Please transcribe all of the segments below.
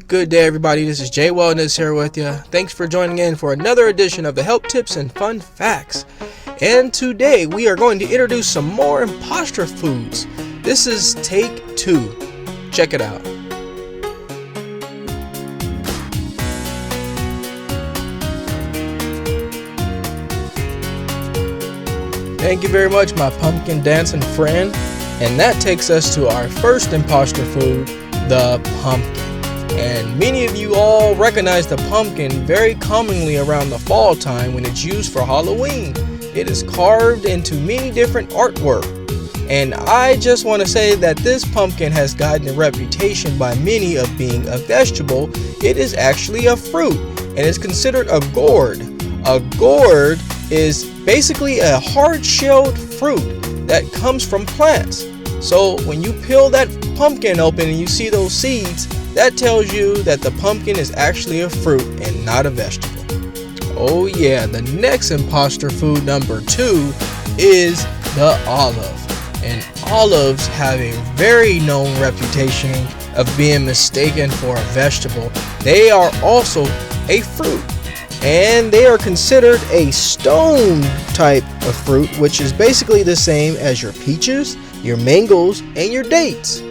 Good day, everybody. This is Jaye Wellness here with you. Thanks for joining in for another edition of the Health Tips and Fun Facts. And today we are going to introduce some more impostor foods. This is take 2. Check it out. Thank you very much, my pumpkin dancing friend. And that takes us to our first impostor food, the pumpkin. And many of you all recognize the pumpkin very commonly around the fall time when it's used for Halloween. It is carved into many different artwork. And I just want to say that this pumpkin has gotten a reputation by many of being a vegetable. It is actually a fruit and is considered a gourd. A gourd is basically a hard-shelled fruit that comes from plants. So when you peel that pumpkin open and you see those seeds, that tells you that the pumpkin is actually a fruit and not a vegetable. Oh yeah, the next imposter food, number 2, is the olive. And olives have a very known reputation of being mistaken for a vegetable. They are also a fruit, and they are considered a stone type of fruit, which is basically the same as your peaches, your mangoes, and your dates.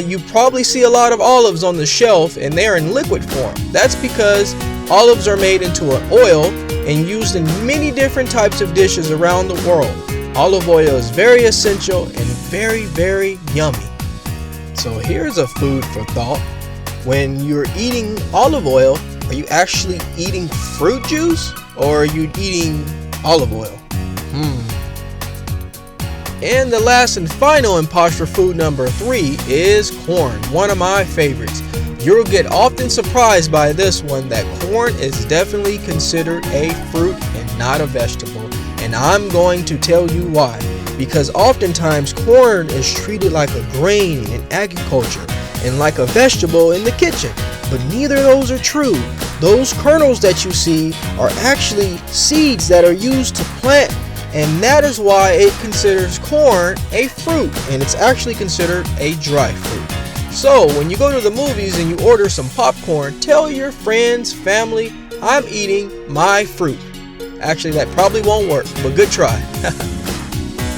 You probably see a lot of olives on the shelf and they're in liquid form. That's because olives are made into an oil and used in many different types of dishes around the world. Olive oil is very essential and very, very yummy. So here's a food for thought. When you're eating olive oil, are you actually eating fruit juice or are you eating olive oil? And the last and final imposter food, number 3, is corn, one of my favorites. You'll get often surprised by this one, that corn is definitely considered a fruit and not a vegetable. And I'm going to tell you why. Because oftentimes corn is treated like a grain in agriculture and like a vegetable in the kitchen. But neither of those are true. Those kernels that you see are actually seeds that are used to plant. And that is why it considers corn a fruit, and it's actually considered a dry fruit. So when you go to the movies and you order some popcorn, tell your friends, family, I'm eating my fruit. Actually, that probably won't work, but good try.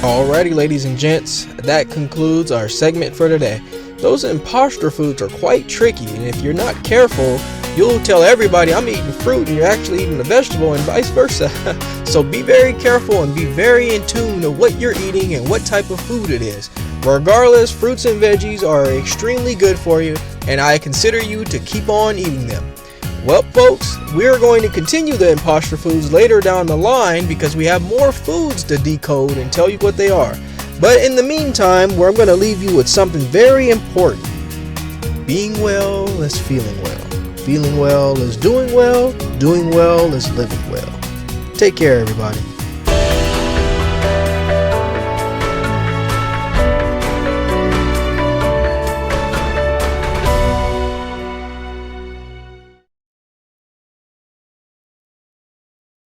Alrighty, ladies and gents, that concludes our segment for today. Those imposter foods are quite tricky, and if you're not careful, you'll tell everybody I'm eating fruit and you're actually eating a vegetable, and vice versa. So be very careful and be very in tune to what you're eating and what type of food it is. Regardless, fruits and veggies are extremely good for you, and I consider you to keep on eating them. Well, folks, we're going to continue the imposter foods later down the line because we have more foods to decode and tell you what they are. But in the meantime, I'm going to leave you with something very important. Being well is feeling well. Feeling well is doing well is living well. Take care, everybody.